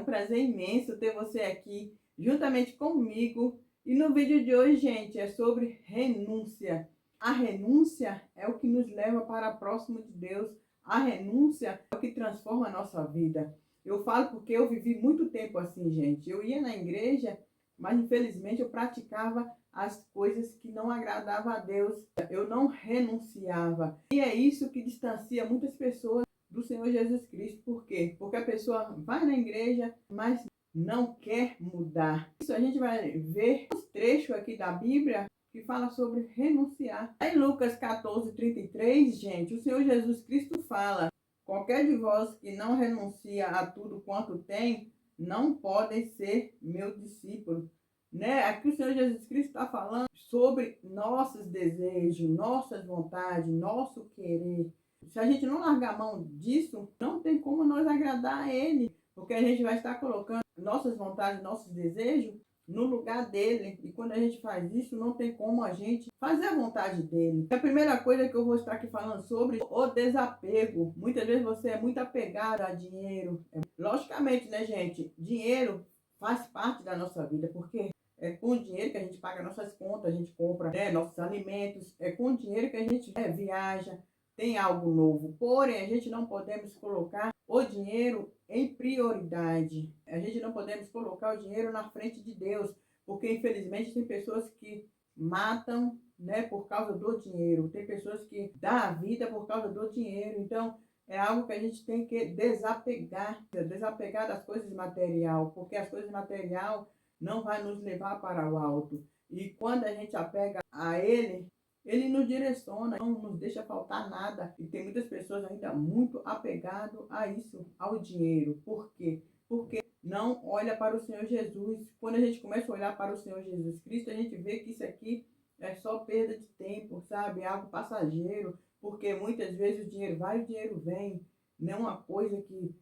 prazer imenso ter você aqui juntamente comigo. E no vídeo de hoje, gente, é sobre renúncia. A renúncia é o que nos leva para próximo de Deus. A renúncia é o que transforma a nossa vida. Eu falo porque eu vivi muito tempo assim, gente. Eu ia na igreja, mas infelizmente eu praticava as coisas que não agradavam a Deus. Eu não renunciava. E é isso que distancia muitas pessoas do Senhor Jesus Cristo. Por quê? Porque a pessoa vai na igreja, mas não quer mudar. Isso a gente vai ver um trecho aqui da Bíblia que fala sobre renunciar. Em Lucas 14:33, gente, o Senhor Jesus Cristo fala: qualquer de vós que não renuncia a tudo quanto tem, não podem ser meu discípulo. Né? Aqui o Senhor Jesus Cristo está falando sobre nossos desejos, nossas vontades, nosso querer. Se a gente não largar a mão disso, não tem como nós agradar a Ele, porque a gente vai estar colocando nossas vontades, nossos desejos no lugar dele. E quando a gente faz isso, não tem como a gente fazer a vontade dele. A primeira coisa que eu vou estar aqui falando sobre o desapego. Muitas vezes você é muito apegado a dinheiro. Logicamente, né, gente? Dinheiro faz parte da nossa vida, porque é com o dinheiro que a gente paga nossas contas, a gente compra, né, nossos alimentos. É com o dinheiro que a gente viaja, tem algo novo. Porém, a gente não podemos colocar o dinheiro em prioridade. A gente não podemos colocar o dinheiro na frente de Deus, porque infelizmente tem pessoas que matam, né, por causa do dinheiro. Tem pessoas que dão a vida por causa do dinheiro. Então, é algo que a gente tem que desapegar das coisas material, porque as coisas material não vai nos levar para o alto. E quando a gente apega a ele nos direciona, não nos deixa faltar nada. E tem muitas pessoas ainda muito apegadas a isso, ao dinheiro. Por quê? Porque não olha para o Senhor Jesus. Quando a gente começa a olhar para o Senhor Jesus Cristo, a gente vê que isso aqui é só perda de tempo, sabe? É algo passageiro. Porque muitas vezes o dinheiro vai e o dinheiro vem. Não é uma coisa que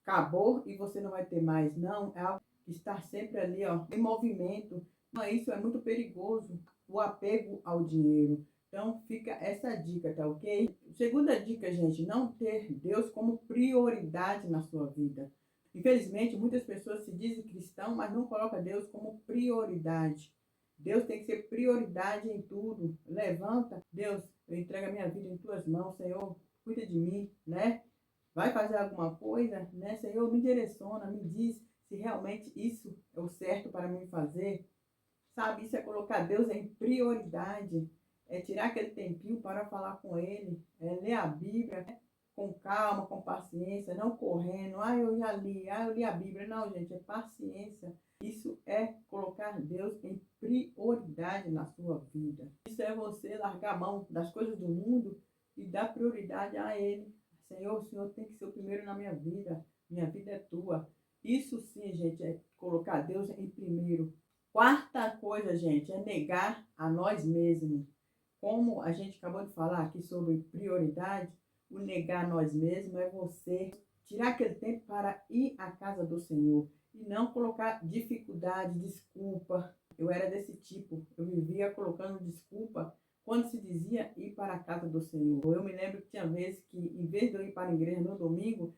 acabou e você não vai ter mais. Não, é algo que está sempre ali, ó, em movimento. Então, isso é muito perigoso, o apego ao dinheiro. Então, fica essa dica, tá ok? Segunda dica, gente, não ter Deus como prioridade na sua vida. Infelizmente, muitas pessoas se dizem cristão, mas não colocam Deus como prioridade. Deus tem que ser prioridade em tudo. Levanta, Deus, eu entrego a minha vida em tuas mãos, Senhor, cuida de mim, né? Vai fazer alguma coisa, né? Senhor, me direciona, me diz se realmente isso é o certo para mim fazer. Sabe, isso é colocar Deus em prioridade. É tirar aquele tempinho para falar com Ele. É ler a Bíblia, né, com calma, com paciência, não correndo. Ah, eu já li, eu li a Bíblia. Não, gente, é paciência. Isso é colocar Deus em prioridade na sua vida. Isso é você largar a mão das coisas do mundo e dar prioridade a Ele. Senhor, o Senhor tem que ser o primeiro na minha vida. Minha vida é tua. Isso sim, gente, é colocar Deus em primeiro. Quarta coisa, gente, é negar a nós mesmos. Como a gente acabou de falar aqui sobre prioridade, o negar a nós mesmos é você tirar aquele tempo para ir à casa do Senhor e não colocar dificuldade, desculpa. Eu era desse tipo, eu vivia colocando desculpa quando se dizia ir para a casa do Senhor. Eu me lembro que tinha vezes que, em vez de eu ir para a igreja no domingo,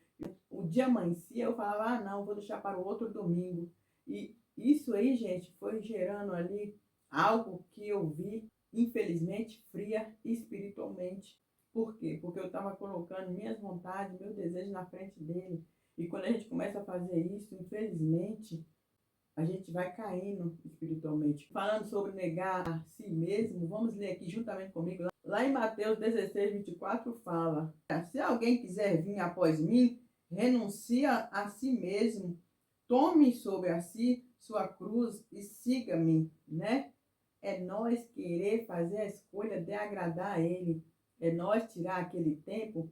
o dia amanhecia, eu falava, ah, não, vou deixar para o outro domingo. E isso aí, gente, foi gerando ali algo que eu vi, infelizmente, fria espiritualmente. Por quê? Porque eu estava colocando minhas vontades, meu desejo na frente dele. E quando a gente começa a fazer isso, infelizmente, a gente vai caindo espiritualmente. Falando sobre negar a si mesmo, vamos ler aqui juntamente comigo. Lá em Mateus 16:24 fala: se alguém quiser vir após mim, renuncia a si mesmo, tome sobre a si sua cruz e siga-me, né? É nós querer fazer a escolha de agradar a Ele. É nós tirar aquele tempo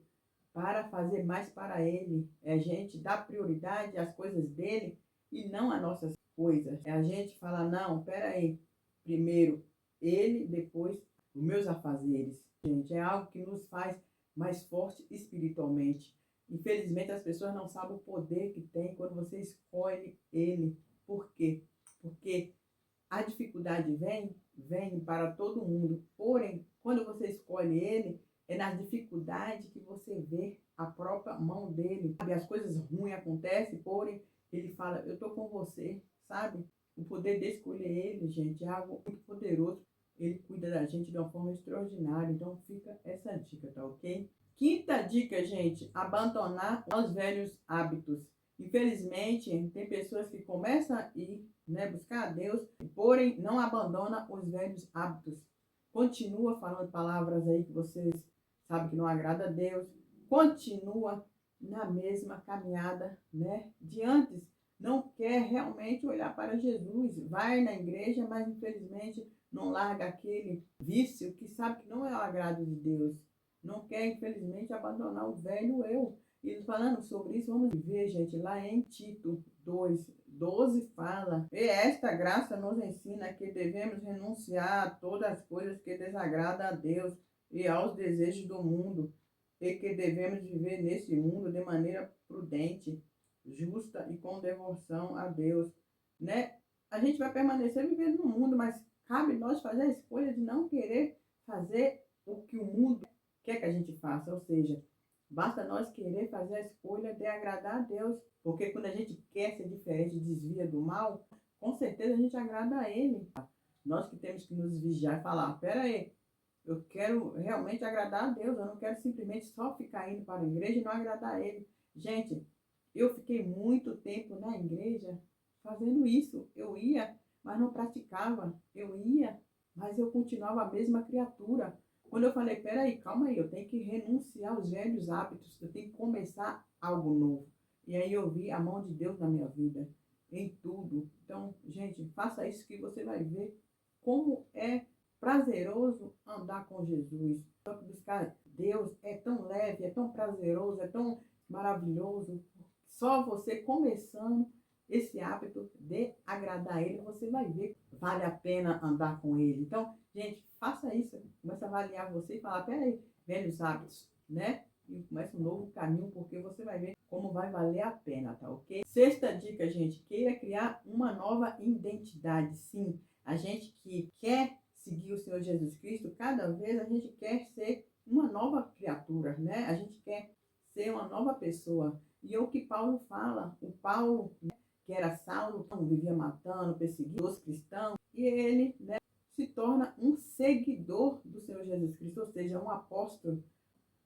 para fazer mais para Ele. É a gente dar prioridade às coisas dele e não às nossas coisas. É a gente falar, não, peraí, primeiro Ele, depois os meus afazeres. Gente, é algo que nos faz mais forte espiritualmente. Infelizmente, as pessoas não sabem o poder que tem quando você escolhe Ele. Por quê? Porque a dificuldade vem para todo mundo. Porém, quando você escolhe Ele, é na dificuldade que você vê a própria mão dele. As coisas ruins acontecem, porém, Ele fala, eu tô com você, sabe? O poder de escolher ele, gente, é algo muito poderoso. Ele cuida da gente de uma forma extraordinária. Então fica essa dica, tá ok? Quinta dica, gente, abandonar os velhos hábitos. Infelizmente, tem pessoas que começam a ir, né, buscar a Deus, porém não abandona os velhos hábitos. Continua falando palavras aí que vocês sabem que não agrada a Deus. Continua na mesma caminhada, né, de antes. Não quer realmente olhar para Jesus. Vai na igreja, mas infelizmente não larga aquele vício que sabe que não é o agrado de Deus. Não quer, infelizmente, abandonar o velho eu. E falando sobre isso, vamos ver, gente, lá em Tito 2:12 fala: E esta graça nos ensina que devemos renunciar a todas as coisas que desagradam a Deus e aos desejos do mundo, e que devemos viver nesse mundo de maneira prudente, justa e com devoção a Deus, né? A gente vai permanecer vivendo no mundo, mas cabe nós fazer a escolha de não querer fazer o que o mundo quer que a gente faça, ou seja, basta nós querer fazer a escolha de agradar a Deus, porque quando a gente quer ser diferente, desvia do mal, com certeza a gente agrada a Ele. Nós que temos que nos vigiar e falar, pera aí, eu quero realmente agradar a Deus, eu não quero simplesmente só ficar indo para a igreja e não agradar a Ele. Gente, eu fiquei muito tempo na igreja fazendo isso. Eu ia, mas não praticava. Eu ia, mas eu continuava a mesma criatura. Quando eu falei, peraí, calma aí, eu tenho que renunciar aos velhos hábitos, eu tenho que começar algo novo. E aí eu vi a mão de Deus na minha vida, em tudo. Então, gente, faça isso que você vai ver como é prazeroso andar com Jesus. Buscar Deus é tão leve, é tão prazeroso, é tão maravilhoso. Só você começando esse hábito de agradar Ele, você vai ver que vale a pena andar com Ele. Então, gente, faça isso. Começa a avaliar você e falar, peraí, velhos hábitos, né? E começa um novo caminho, porque você vai ver como vai valer a pena, tá ok? Sexta dica, gente, queira criar uma nova identidade. Sim, a gente que quer seguir o Senhor Jesus Cristo, cada vez a gente quer ser uma nova criatura, né? A gente quer ser uma nova pessoa. E é o que Paulo fala. O Paulo, né, que era Saulo, vivia matando, perseguindo os cristãos, e ele, né, se torna um seguidor do Senhor Jesus Cristo, ou seja, um apóstolo,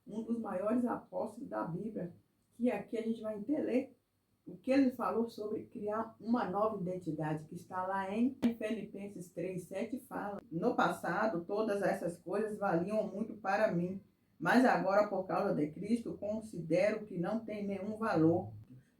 um dos maiores apóstolos da Bíblia, que aqui a gente vai entender o que ele falou sobre criar uma nova identidade, que está lá em Filipenses 3:7 fala: No passado, todas essas coisas valiam muito para mim, mas agora, por causa de Cristo, considero que não tem nenhum valor.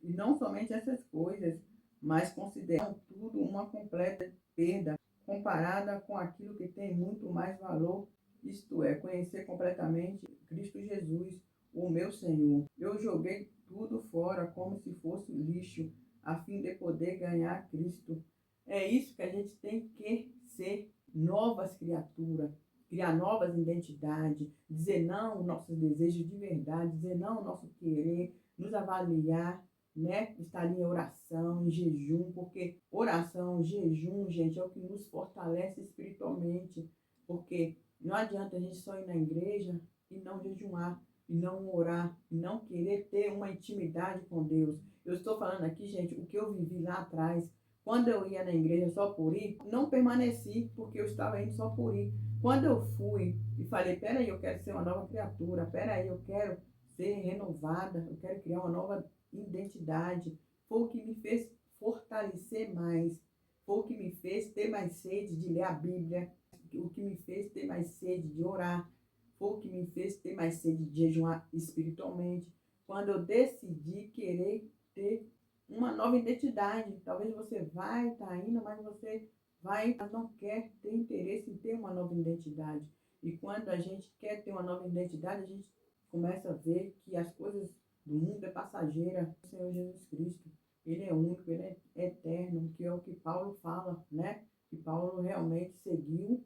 E não somente essas coisas, mas considero tudo uma completa perda, comparada com aquilo que tem muito mais valor, isto é, conhecer completamente Cristo Jesus, o meu Senhor. Eu joguei tudo fora como se fosse lixo, a fim de poder ganhar Cristo. É isso que a gente tem que ser, novas criaturas, criar novas identidades, dizer não aos nossos desejos de verdade, dizer não ao nosso querer, nos avaliar, né? Estar em oração, em jejum, porque oração, jejum, gente, é o que nos fortalece espiritualmente, porque não adianta a gente só ir na igreja e não jejumar, e não orar, e não querer ter uma intimidade com Deus. Eu estou falando aqui, gente, o que eu vivi lá atrás. Quando eu ia na igreja só por ir, não permaneci, porque eu estava indo só por ir. Quando eu fui e falei, peraí, eu quero ser uma nova criatura, peraí, eu quero ser renovada, eu quero criar uma nova identidade, foi o que me fez fortalecer mais, foi o que me fez ter mais sede de ler a Bíblia, o que me fez ter mais sede de orar, foi o que me fez ter mais sede de jejuar espiritualmente. Quando eu decidi querer ter uma nova identidade, talvez você vai estar indo, mas você vai, mas não quer ter interesse em ter uma nova identidade. E quando a gente quer ter uma nova identidade, a gente começa a ver que as coisas do mundo é passageira. O Senhor Jesus Cristo, Ele é único, Ele é eterno, que é o que Paulo fala, né? Que Paulo realmente seguiu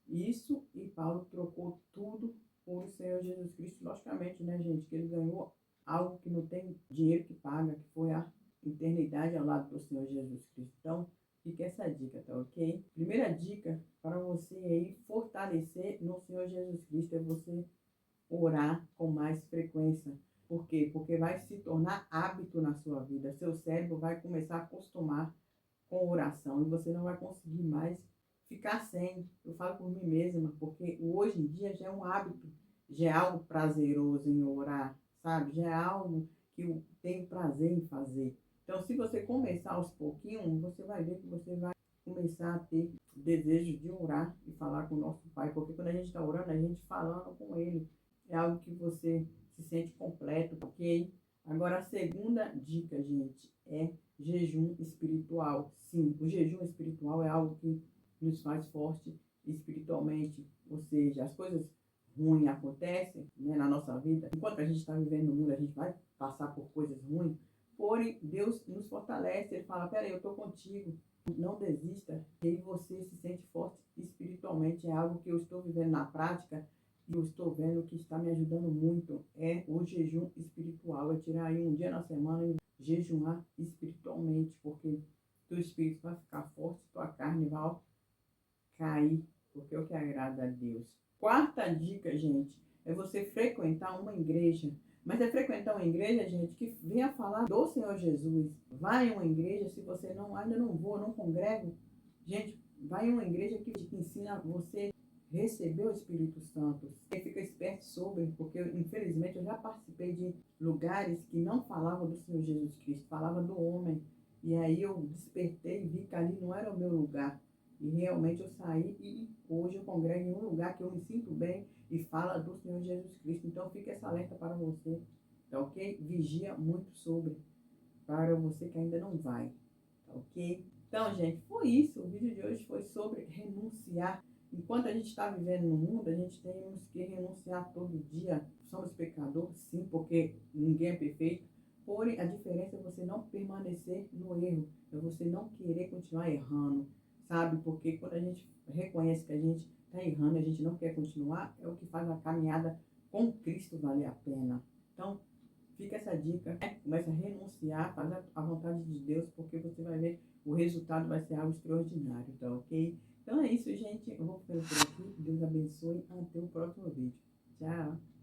isso e Paulo trocou tudo por o Senhor Jesus Cristo, logicamente, né, gente? Que ele ganhou algo que não tem dinheiro que paga, que foi a eternidade ao lado do Senhor Jesus Cristo. Então, fica essa dica, tá ok? Primeira dica para você aí fortalecer no Senhor Jesus Cristo é você orar com mais frequência. Por quê? Porque vai se tornar hábito na sua vida. Seu cérebro vai começar a acostumar com oração e você não vai conseguir mais ficar sem. Eu falo por mim mesma, porque hoje em dia já é um hábito, já é algo prazeroso em orar, sabe? Já é algo que eu tenho prazer em fazer. Então, se você começar aos pouquinhos, você vai ver que você vai começar a ter desejo de orar e falar com o nosso Pai, porque quando a gente está orando, a gente falando com Ele, é algo que você se sente completo, ok? Agora, a segunda dica, gente, é jejum espiritual. Sim, o jejum espiritual é algo que nos faz forte espiritualmente, ou seja, as coisas ruins acontecem, né, na nossa vida. Enquanto a gente está vivendo no mundo, a gente vai passar por coisas ruins, porém Deus nos fortalece. Ele fala: peraí, eu estou contigo, não desista. E aí você se sente forte espiritualmente. É algo que eu estou vivendo na prática e eu estou vendo que está me ajudando muito. É o jejum espiritual, é tirar aí um dia na semana e jejuar espiritualmente, porque teu espírito vai ficar forte, tua carne vai cair, porque é o que agrada a Deus. Quarta dica, gente, é você frequentar uma igreja. Mas é frequentar uma igreja, gente, que venha falar do Senhor Jesus. Vai em uma igreja, se você não, ainda não vou, não congrego, gente, vai em uma igreja que ensina você receber o Espírito Santo. Você fica esperto sobre, porque infelizmente eu já participei de lugares que não falavam do Senhor Jesus Cristo, falava do homem. E aí eu despertei e vi que ali não era o meu lugar. E realmente eu saí e hoje eu congrego em um lugar que eu me sinto bem e fala do Senhor Jesus Cristo. Então fica essa alerta para você, tá ok? Vigia muito sobre, para você que ainda não vai, tá ok? Então, gente, foi isso. O vídeo de hoje foi sobre renunciar. Enquanto a gente está vivendo no mundo, a gente tem que renunciar todo dia. Somos pecadores, sim, porque ninguém é perfeito. Porém, a diferença é você não permanecer no erro, é você não querer continuar errando, sabe? Porque quando a gente reconhece que a gente está errando, a gente não quer continuar, é o que faz a caminhada com Cristo valer a pena. Então, fica essa dica, né? Começa a renunciar, fazer a vontade de Deus, porque você vai ver o resultado vai ser algo extraordinário, tá ok? Então é isso, gente. Eu vou ficando por aqui. Deus abençoe. Até o próximo vídeo. Tchau!